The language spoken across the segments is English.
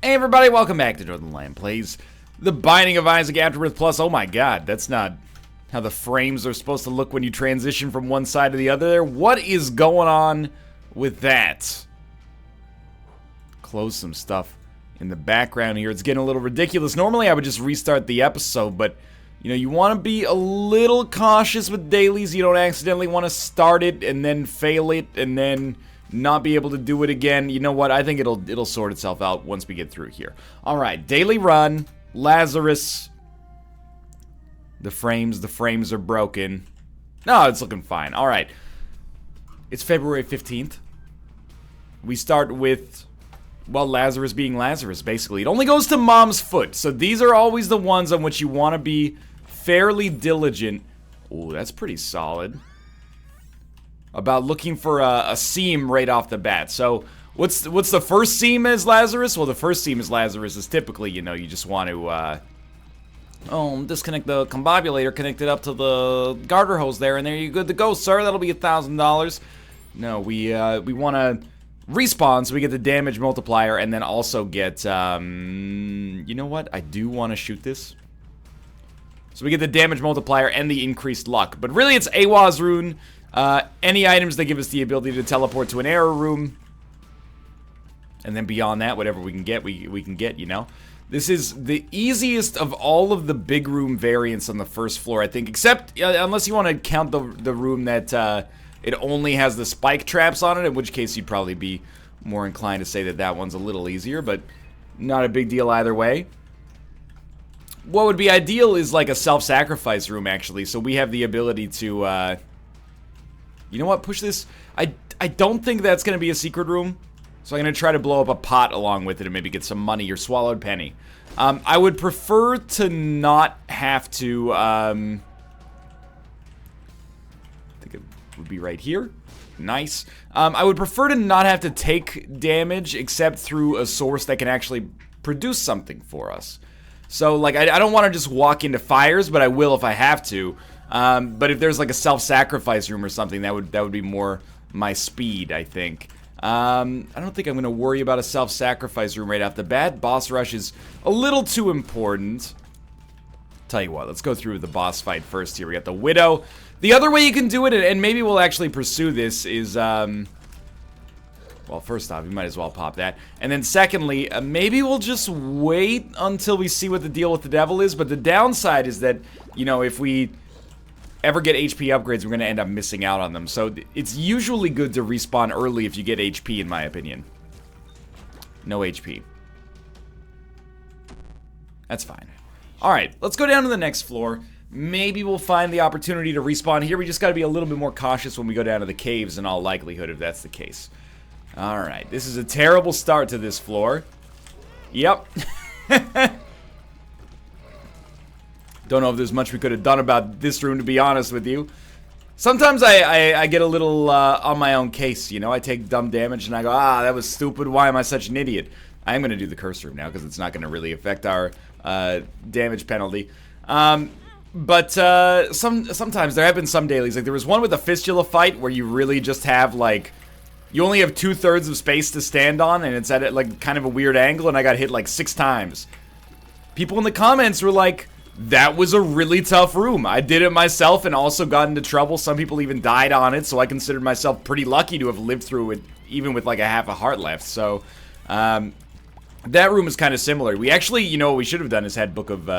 Hey everybody, welcome back to Northernlion Plays The Binding of Isaac Afterbirth Plus. Oh my god, that's not how the frames are supposed to look when you transition from one side to the other there. What is going on with that? Close some stuff in the background here. It's getting a little ridiculous. Normally I would just restart the episode, but you know, you want to be a little cautious with dailies. You don't accidentally want to start it and then fail it and then not be able to do it again. You know what? I think it'll sort itself out once we get through here. All right, daily run, Lazarus. The frames are broken. No, it's looking fine. All right. It's February 15th. We start with, well, Lazarus being Lazarus, basically. It only goes to mom's foot. So these are always the ones on which you want to be fairly diligent. Oh, that's pretty solid. About looking for a seam right off the bat. So what's the first seam as Lazarus? Well, the first seam as Lazarus is typically, you know, you just want to disconnect the combobulator, connect it up to the garter hose there, and there you're good to go, sir. That'll be $1,000. No, we want to respawn so we get the damage multiplier and then also get you know what? I do want to shoot this. So we get the damage multiplier and the increased luck. But really it's Awa's rune. Any items that give us the ability to teleport to an error room. And then beyond that, whatever we can get, we can get, you know. This is the easiest of all of the big room variants on the first floor, I think. Except, unless you want to count the room that it only has the spike traps on it. In which case you'd probably be more inclined to say that that one's a little easier. But not a big deal either way. What would be ideal is like a self-sacrifice room, actually. So we have the ability to... you know what? Push this. I don't think that's going to be a secret room. So I'm going to try to blow up a pot along with it and maybe get some money or swallowed penny. I would prefer to not have to... I think it would be right here. Nice. I would prefer to not have to take damage except through a source that can actually produce something for us. So, like, I don't want to just walk into fires, but I will if I have to. But if there's like a self-sacrifice room or something, that would be more my speed, I think. I don't think I'm going to worry about a self-sacrifice room right off the bat. Boss rush is a little too important. Tell you what, let's go through the boss fight first here. We got the Widow. The other way you can do it, and maybe we'll actually pursue this, is, well, first off, you might as well pop that. And then secondly, maybe we'll just wait until we see what the deal with the devil is. But the downside is that, you know, if we ever get HP upgrades, we're going to end up missing out on them. So it's usually good to respawn early if you get HP, in my opinion. No HP. That's fine. Alright, let's go down to the next floor. Maybe we'll find the opportunity to respawn here. We just got to be a little bit more cautious when we go down to the caves in all likelihood, if that's the case. Alright, this is a terrible start to this floor. Yep. Don't know if there's much we could have done about this room, to be honest with you. Sometimes I get a little on my own case, you know. I take dumb damage and I go, ah, that was stupid. Why am I such an idiot? I am going to do the curse room now because it's not going to really affect our damage penalty. But sometimes there have been some dailies. Like there was one with a fistula fight where you really just have like... You only have 2/3 of space to stand on, and it's at like kind of a weird angle, and I got hit like 6 times. People in the comments were like, that was a really tough room. I did it myself and also got into trouble. Some people even died on it, so I considered myself pretty lucky to have lived through it, even with like a half a heart left. So, that room is kind of similar. We actually, you know, what we should have done is had Book of,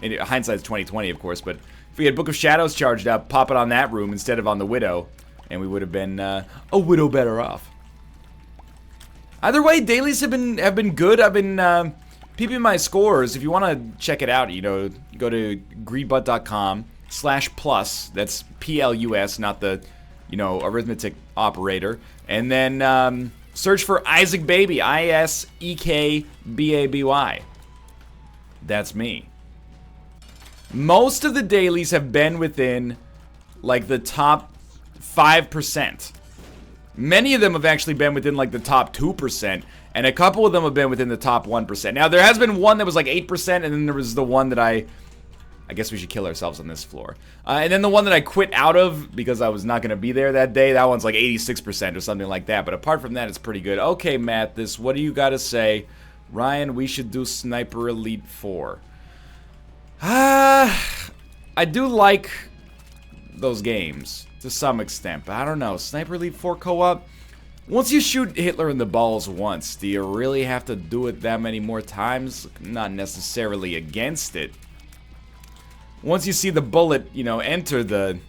in hindsight's 2020, of course, but if we had Book of Shadows charged up, pop it on that room instead of on the Widow, and we would have been a widow better off. Either way, dailies have been good. I've been peeping my scores. If you want to check it out, you know, go to greedbutt.com/plus. That's PLUS, not the, you know, arithmetic operator. And then search for Isaac Baby, ISEKBABY. That's me. Most of the dailies have been within like the top 5%. Many of them have actually been within like the top 2%, and a couple of them have been within the top 1%. Now, there has been one that was like 8%, and then there was the one that I guess we should kill ourselves on this floor. And then the one that I quit out of because I was not going to be there that day, that one's like 86% or something like that. But apart from that, it's pretty good. Okay, Matt, what do you got to say Ryan, we should do Sniper Elite 4. I do like those games to some extent, but I don't know. Sniper Elite 4 co-op? Once you shoot Hitler in the balls once, do you really have to do it that many more times? Not necessarily against it. Once you see the bullet, you know, enter the,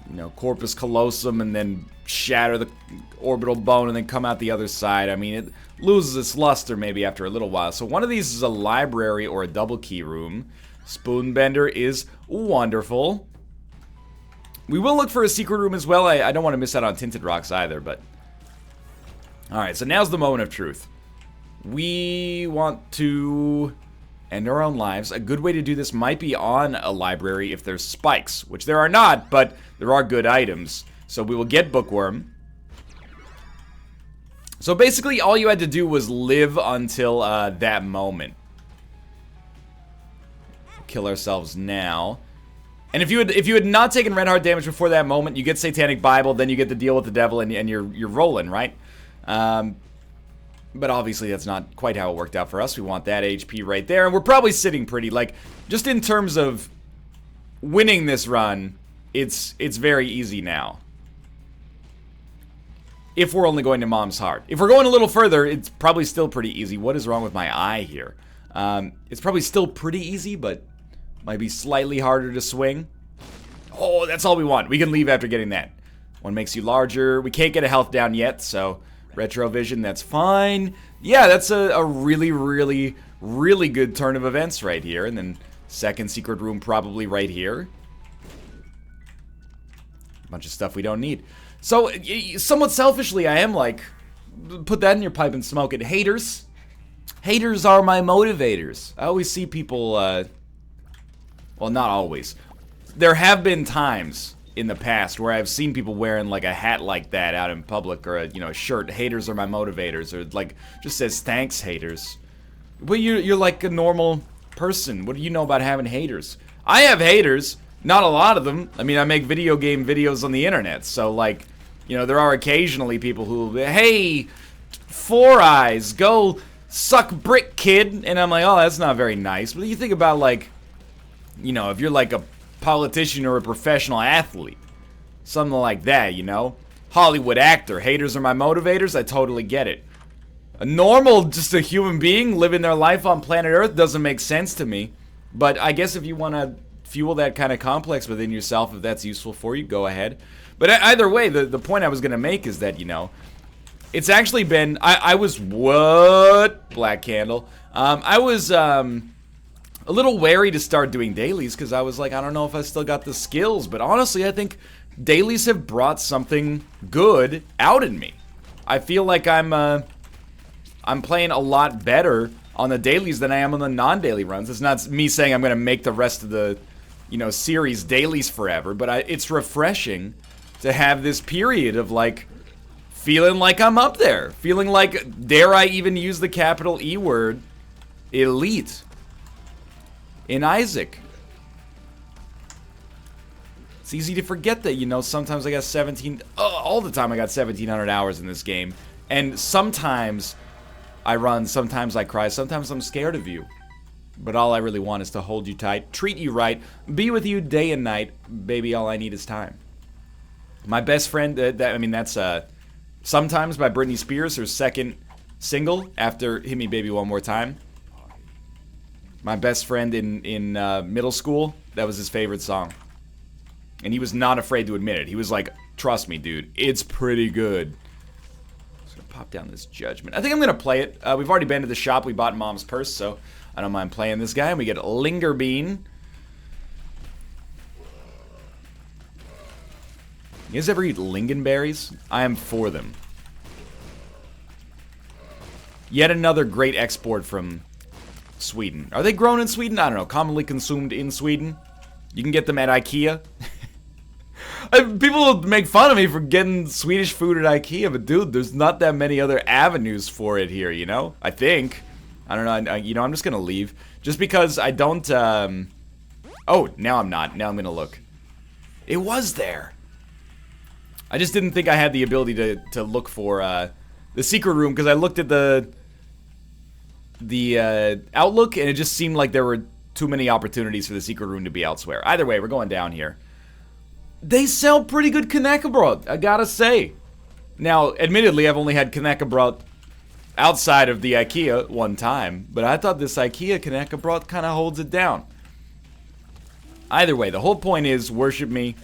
you know, corpus callosum and then shatter the orbital bone and then come out the other side, I mean, it loses its luster maybe after a little while. So one of these is a library or a double key room. Spoonbender is wonderful. We will look for a secret room as well. I don't want to miss out on Tinted Rocks either, but... Alright, so now's the moment of truth. We want to end our own lives. A good way to do this might be on a library if there's spikes, which there are not, but there are good items. So we will get Bookworm. So basically all you had to do was live until that moment. Kill ourselves now. And if you had not taken red heart damage before that moment, you get Satanic Bible, then you get to deal with the devil, and you're rolling, right? But obviously that's not quite how it worked out for us. We want that HP right there, and we're probably sitting pretty, like, just in terms of winning this run, it's very easy now. If we're only going to Mom's Heart. If we're going a little further, it's probably still pretty easy. What is wrong with my eye here? It's probably still pretty easy, but might be slightly harder to swing. Oh, that's all we want. We can leave after getting that. One makes you larger. We can't get a health down yet, so retrovision, that's fine. Yeah, that's a really, really, really good turn of events right here. And then second secret room probably right here. A bunch of stuff we don't need. So, somewhat selfishly, I am like, put that in your pipe and smoke it. Haters. Haters are my motivators. I always see people, well, not always. There have been times in the past where I've seen people wearing like a hat like that out in public, or a shirt. Haters are my motivators, or like just says thanks, haters. But you're like a normal person. What do you know about having haters? I have haters, not a lot of them. I mean, I make video game videos on the internet, so like, there are occasionally people who will be, hey, Four Eyes, go suck brick, kid. And I'm like, oh, that's not very nice. But you think about like, if you're like a politician or a professional athlete, something like that, Hollywood actor, haters are my motivators, I totally get it. A normal, just a human being living their life on planet Earth doesn't make sense to me. But I guess if you want to fuel that kind of complex within yourself, if that's useful for you, go ahead. But either way, the point I was going to make is that, it's actually been, I was, what? Black Candle. I was, a little wary to start doing dailies because I was like, I don't know if I still got the skills, but honestly, I think dailies have brought something good out in me. I feel like I'm playing a lot better on the dailies than I am on the non-daily runs. It's not me saying I'm going to make the rest of the, series dailies forever, but it's refreshing to have this period of like feeling like I'm up there, feeling like, dare I even use the capital E word, elite. In Isaac. It's easy to forget that, sometimes I got 17, all the time I got 1,700 hours in this game. And sometimes I run, sometimes I cry, sometimes I'm scared of you. But all I really want is to hold you tight, treat you right, be with you day and night. Baby, all I need is time. My best friend, that's Sometimes by Britney Spears, her second single after Hit Me Baby One More Time. My best friend in middle school, that was his favorite song. And he was not afraid to admit it. He was like, trust me, dude, it's pretty good. Just gonna pop down this judgment. I think I'm gonna play it. We've already been to the shop. We bought Mom's purse, so I don't mind playing this guy. And we get Linger Bean. You guys ever eat lingonberries? I am for them. Yet another great export from Sweden. Are they grown in Sweden? I don't know. Commonly consumed in Sweden. You can get them at IKEA. People will make fun of me for getting Swedish food at IKEA, but dude, there's not that many other avenues for it here, I think. I don't know. I'm just gonna leave. Just because I don't, Oh, now I'm not. Now I'm gonna look. It was there. I just didn't think I had the ability to look for, the secret room, because I looked at the outlook, and it just seemed like there were too many opportunities for the secret room to be elsewhere. Either way, we're going down here. They sell pretty good Kanekabrot, I gotta say. Now, admittedly, I've only had Kanekabrot outside of the IKEA one time, but I thought this IKEA Kanekabrot kind of holds it down. Either way, the whole point is, worship me.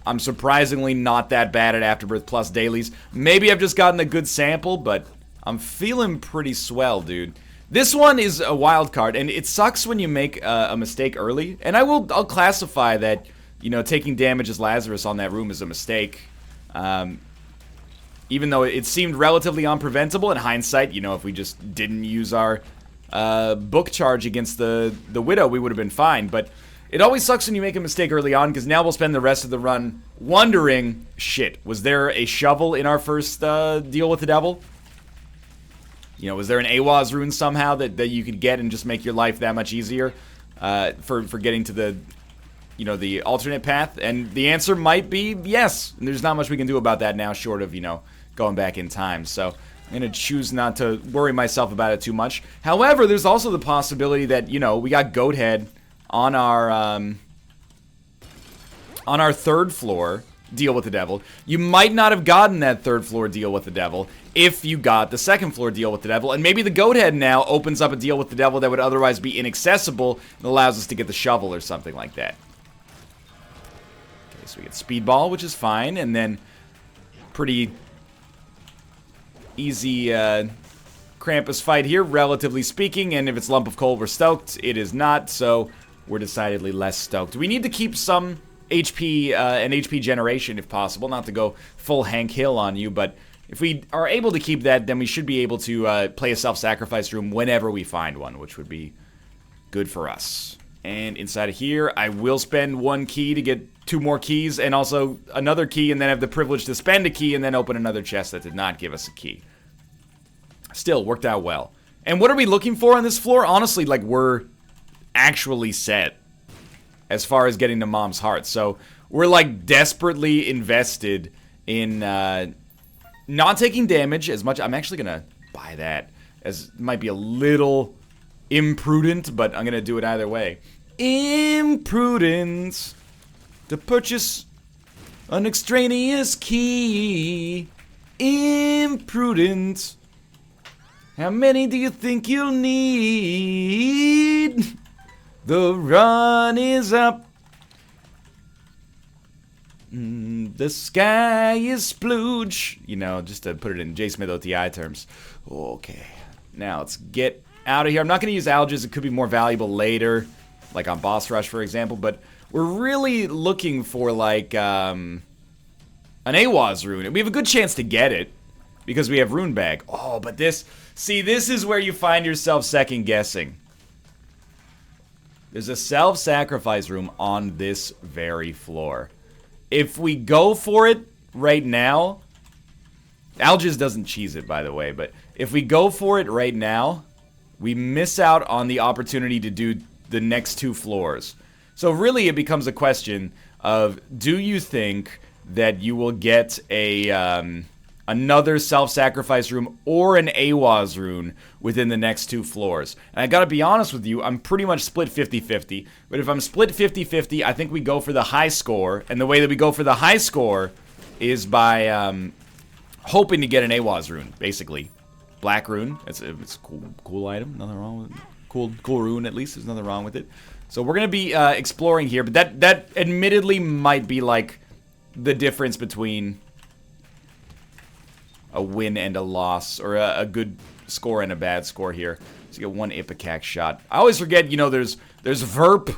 I'm surprisingly not that bad at Afterbirth Plus dailies. Maybe I've just gotten a good sample, but I'm feeling pretty swell, dude. This one is a wild card, and it sucks when you make a mistake early. And I'll classify that, you know, taking damage as Lazarus on that room is a mistake. Even though it seemed relatively unpreventable in hindsight, you know, if we just didn't use our book charge against the Widow, we would have been fine. But it always sucks when you make a mistake early on, because now we'll spend the rest of the run wondering, shit, was there a shovel in our first deal with the devil? You know, was there an AWAS rune somehow that you could get and just make your life that much easier for getting to the, you know, the alternate path? And the answer might be yes. And there's not much we can do about that now, short of, you know, going back in time. So I'm going to choose not to worry myself about it too much. However, there's also the possibility that, you know, we got Goathead on our third floor deal with the devil. You might not have gotten that third floor deal with the devil if you got the second floor deal with the devil. And maybe the Goathead now opens up a deal with the devil that would otherwise be inaccessible and allows us to get the shovel or something like that. Okay, so we get Speedball, which is fine, and then pretty easy Krampus fight here, relatively speaking. And if it's Lump of Coal, we're stoked. It is not, so we're decidedly less stoked. We need to keep some HP and HP generation if possible, not to go full Hank Hill on you, but if we are able to keep that, then we should be able to play a self-sacrifice room whenever we find one, which would be good for us. And inside of here, I will spend one key to get 2 more keys, and also another key, and then have the privilege to spend a key and then open another chest that did not give us a key. Still, worked out well. And what are we looking for on this floor? Honestly, like, we're actually set as far as getting to Mom's heart. So we're like desperately invested in not taking damage as much. I'm actually gonna buy that, as it might be a little imprudent, but I'm gonna do it either way. Imprudence to purchase an extraneous key. Imprudent. How many do you think you'll need? The run is up. The sky is splooge. You know, just to put it in J. Smith OTI terms. Okay. Now, let's get out of here. I'm not going to use Alges. It could be more valuable later. Like on Boss Rush, for example. But we're really looking for, like, an AWAS rune. We have a good chance to get it, because we have Rune Bag. Oh, but this... See, this is where you find yourself second-guessing. There's a self-sacrifice room on this very floor. If we go for it right now... Alges doesn't cheese it, by the way, but if we go for it right now, we miss out on the opportunity to do the next 2 floors. So really, it becomes a question of, do you think that you will get a... another self-sacrifice room or an AWAS rune within the next 2 floors. And I gotta be honest with you, I'm pretty much split 50-50. But if I'm split 50-50, I think we go for the high score. And the way that we go for the high score is by hoping to get an AWAS rune, basically. Black rune. It's a cool item. Nothing wrong with it. Cool rune, at least. There's nothing wrong with it. So we're gonna be exploring here. But that admittedly might be like the difference between a win and a loss, or a good score and a bad score here. So you get 1 Ipecac shot. I always forget, you know, there's Verp,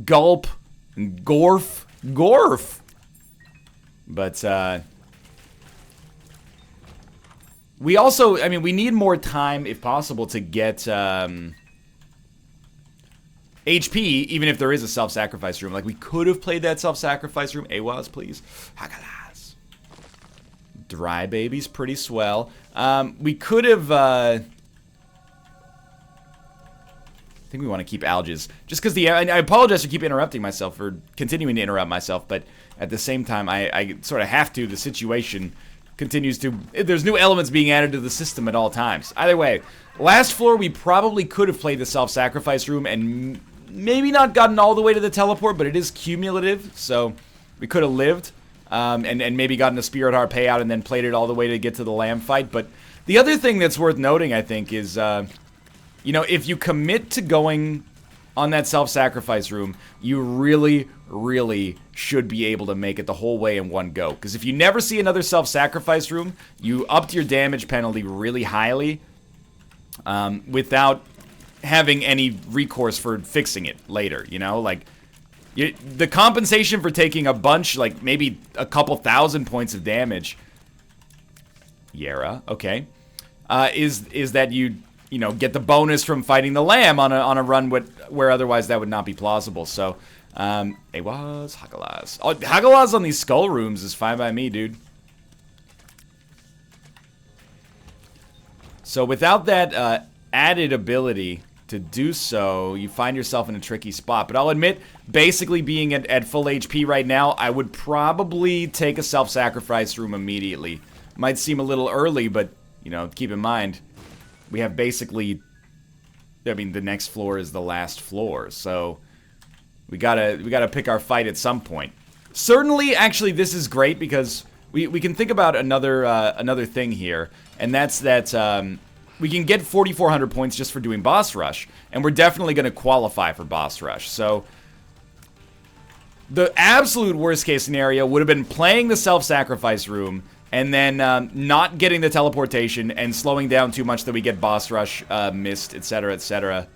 Gulp, and Gorf. Gorf! But, we also, I mean, we need more time, if possible, to get, HP, even if there is a self-sacrifice room. Like, we could have played that self-sacrifice room. AWAS, please. Hagalas. Dry Baby's pretty swell. We could have, I think we want to keep Alges. Just because I apologize for keep interrupting myself, for continuing to interrupt myself, but at the same time, I sort of have to. The situation continues to... There's new elements being added to the system at all times. Either way, last floor we probably could have played the self-sacrifice room and maybe not gotten all the way to the teleport, but it is cumulative, so we could have lived. And maybe gotten a Spirit Heart payout and then played it all the way to get to the Lamb fight. But the other thing that's worth noting, I think, is, you know, if you commit to going on that self-sacrifice room, you really, really should be able to make it the whole way in one go. Because if you never see another self-sacrifice room, you upped your damage penalty really highly without having any recourse for fixing it later, you know? Like... the compensation for taking a bunch, like maybe a couple thousand points of damage, Yara, okay, is that you know, get the bonus from fighting the Lamb on a run where otherwise that would not be plausible. So, Awas, Hagalaz. Oh, Hagalaz on these skull rooms is fine by me, dude. So without that added ability to do so, you find yourself in a tricky spot. But I'll admit, basically being at full HP right now, I would probably take a self-sacrifice room immediately. Might seem a little early, but, you know, keep in mind, we have basically... I mean, the next floor is the last floor, so... We gotta pick our fight at some point. Certainly, actually, this is great because we can think about another thing here, and that's that... we can get 4,400 points just for doing boss rush, and we're definitely going to qualify for boss rush. So, the absolute worst case scenario would have been playing the self-sacrifice room, and then not getting the teleportation, and slowing down too much that we get boss rush missed, etc., etc.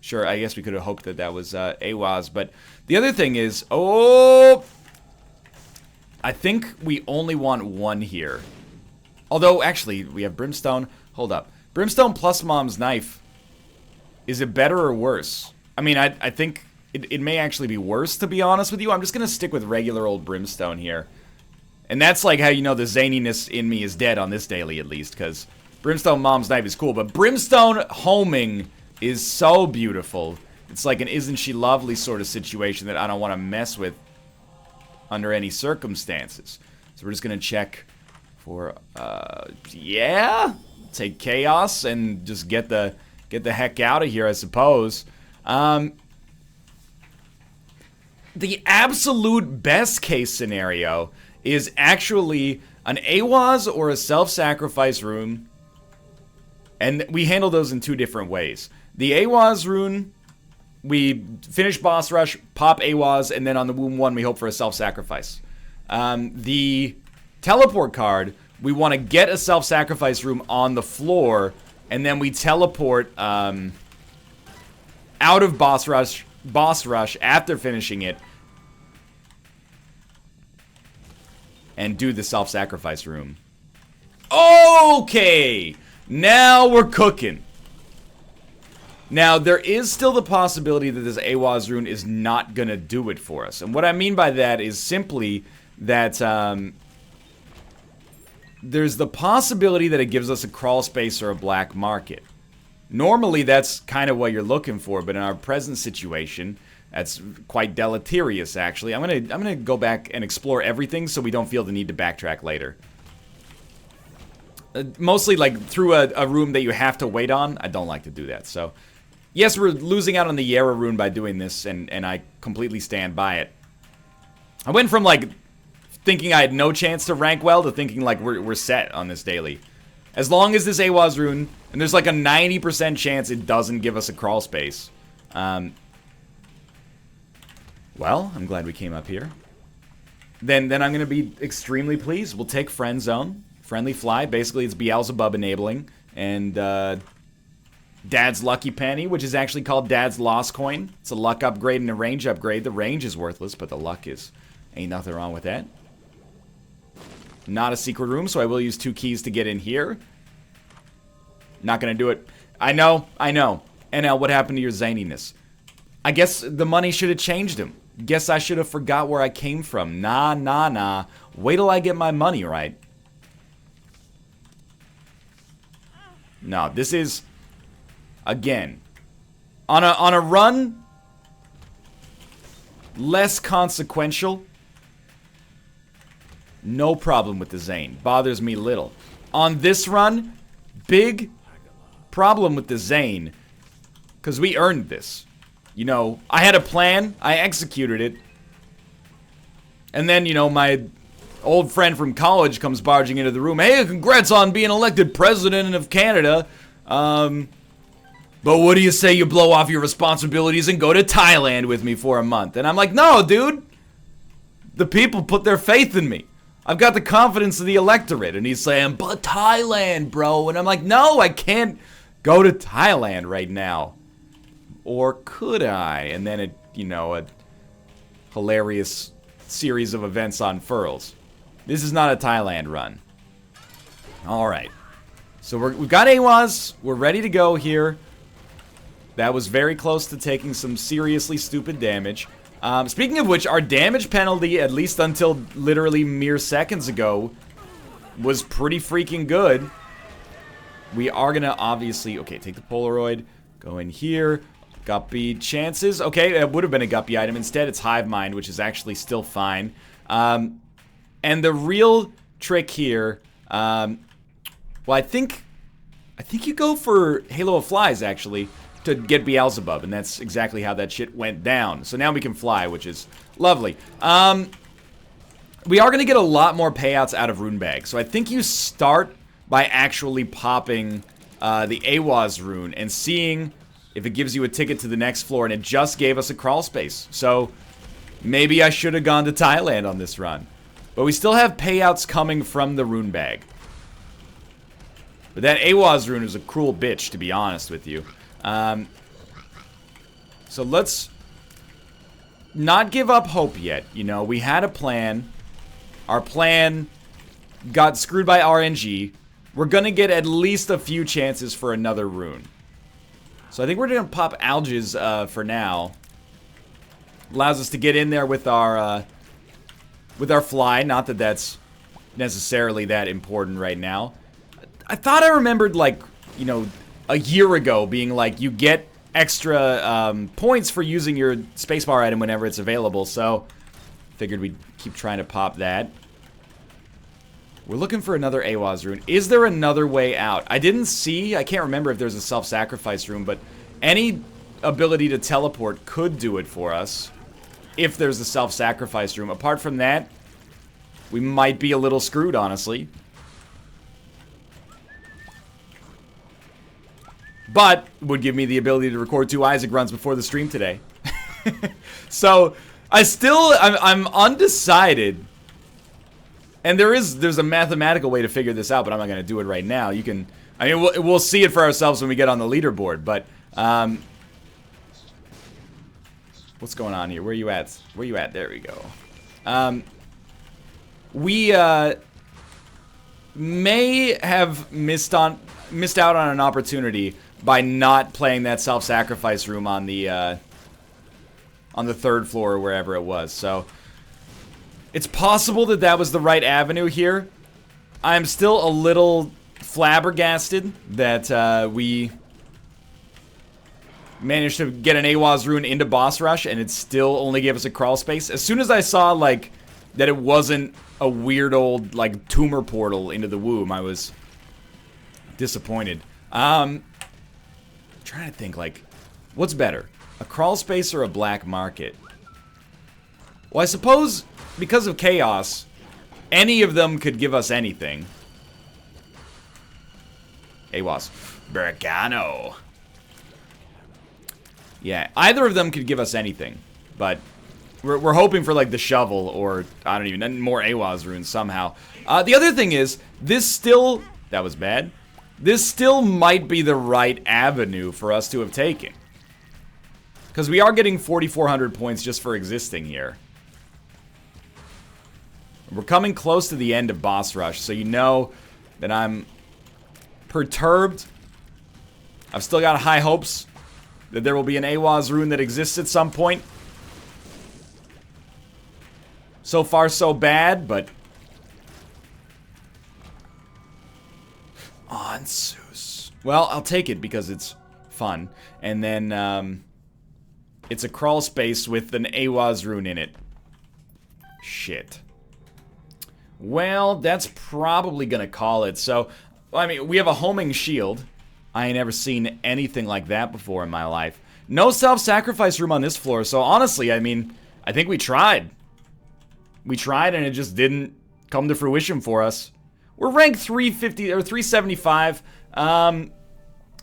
Sure, I guess we could have hoped that that was AWAS, but the other thing is, I think we only want one here. Although, actually, we have Brimstone. Hold up. Brimstone plus Mom's Knife. Is it better or worse? I mean, I think it may actually be worse, to be honest with you. I'm just going to stick with regular old Brimstone here. And that's like how you know the zaniness in me is dead on this daily, at least. Because Brimstone Mom's Knife is cool. But Brimstone homing is so beautiful. It's like an Isn't She Lovely sort of situation that I don't want to mess with under any circumstances. So we're just going to check... for, yeah, take Chaos and just get the heck out of here, I suppose. The absolute best case scenario is actually an AWAS or a self-sacrifice rune, and we handle those in two different ways. The AWAS rune, we finish boss rush, pop AWAS, and then on the Womb 1 we hope for a self-sacrifice. The teleport card, we want to get a self-sacrifice room on the floor, and then we teleport out of boss rush after finishing it, and do the self-sacrifice room. Okay, now we're cooking. Now, there is still the possibility that this AWAS rune is not gonna do it for us, and what I mean by that is simply that there's the possibility that it gives us a crawl space or a black market. Normally, that's kind of what you're looking for, but in our present situation, that's quite deleterious, actually. I'm gonna go back and explore everything so we don't feel the need to backtrack later. Mostly, like, through a room that you have to wait on, I don't like to do that, so... Yes, we're losing out on the Yara rune by doing this, and I completely stand by it. I went from, like... thinking I had no chance to rank well to thinking like we're set on this daily. As long as this AWAS rune, and there's like a 90% chance it doesn't give us a crawl space. Well, I'm glad we came up here. Then I'm going to be extremely pleased. We'll take Friend Zone, Friendly Fly. Basically, it's Beelzebub enabling. And Dad's Lucky Penny, which is actually called Dad's Lost Coin. It's a luck upgrade and a range upgrade. The range is worthless, but the luck is... ain't nothing wrong with that. Not a secret room, so I will use 2 keys to get in here. Not gonna do it. I know. NL, what happened to your zaniness? I guess the money should have changed him. Guess I should have forgot where I came from. Nah. Wait till I get my money right. No, this is... again. On a run... less consequential... No problem with the Zane. Bothers me little. On this run, big problem with the Zane. Because we earned this. You know, I had a plan. I executed it. And then, you know, my old friend from college comes barging into the room. Hey, congrats on being elected president of Canada. But what do you say you blow off your responsibilities and go to Thailand with me for a month? And I'm like, no, dude. The people put their faith in me. I've got the confidence of the electorate. And he's saying, but Thailand, bro. And I'm like, no, I can't go to Thailand right now. Or could I? And then it, you know, a hilarious series of events unfurls. This is not a Thailand run. Alright. So we've got AWAS. We're ready to go here. That was very close to taking some seriously stupid damage. Speaking of which, our damage penalty, at least until literally mere seconds ago, was pretty freaking good. We are gonna obviously... Okay, take the Polaroid. Go in here. Guppy chances. Okay, it would have been a Guppy item. Instead, it's Hive Mind, which is actually still fine. And the real trick here... well, I think you go for Halo of Flies, actually, to get Beelzebub, and that's exactly how that shit went down. So now we can fly, which is lovely. We are going to get a lot more payouts out of Rune Bag. So I think you start by actually popping the AWAS rune and seeing if it gives you a ticket to the next floor, and it just gave us a crawl space. So maybe I should have gone to Thailand on this run. But we still have payouts coming from the Rune Bag. But that AWAS rune is a cruel bitch, to be honest with you. So let's not give up hope yet. You know, we had a plan. Our plan got screwed by RNG. We're gonna get at least a few chances for another rune. So I think we're gonna pop Alges for now. Allows us to get in there with our fly. Not that that's necessarily that important right now. I thought I remembered, like, you know, a year ago being like, you get extra points for using your spacebar item whenever it's available, so figured we'd keep trying to pop that. We're looking for another AWAS rune. Is there another way out? I didn't see, I can't remember if there's a self-sacrifice room, but any ability to teleport could do it for us if there's a self-sacrifice room. Apart from that, we might be a little screwed, honestly. But would give me the ability to record 2 Isaac runs before the stream today. So I'm undecided. And there's a mathematical way to figure this out, but I'm not going to do it right now. You can, I mean, we'll see it for ourselves when we get on the leaderboard. But what's going on here? Where you at? Where you at? There we go. We may have missed out on an opportunity by not playing that self-sacrifice room on the 3rd floor or wherever it was. So it's possible that that was the right avenue here. I'm still a little flabbergasted that we managed to get an AWAS rune into boss rush and it still only gave us a crawl space. As soon as I saw, like, that it wasn't a weird old, like, tumor portal into the womb, I was disappointed. Trying to think, like, what's better, a crawl space or a black market? Well, I suppose because of chaos, any of them could give us anything. AWAS. Bergano. Yeah, either of them could give us anything, but we're hoping for, like, the shovel or, I don't even, more AWAS runes somehow. The other thing is, this still, that was bad. This still might be the right avenue for us to have taken. Because we are getting 4,400 points just for existing here. We're coming close to the end of boss rush, so you know that I'm perturbed. I've still got high hopes that there will be an AWAS rune that exists at some point. So far, so bad, but... Onsus. Well, I'll take it because it's fun. And then, it's a crawl space with an AWAS rune in it. Shit. Well, that's probably gonna call it. So, I mean, we have a homing shield. I ain't ever seen anything like that before in my life. No self-sacrifice room on this floor, so honestly, I mean, I think we tried. We tried and it just didn't come to fruition for us. We're ranked 350 or 375.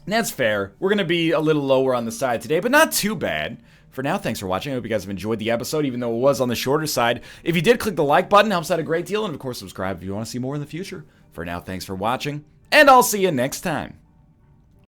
That's fair. We're gonna be a little lower on the side today, but not too bad. For now, thanks for watching. I hope you guys have enjoyed the episode, even though it was on the shorter side. If you did, click the like button. Helps out a great deal. And, of course, subscribe if you want to see more in the future. For now, thanks for watching, and I'll see you next time.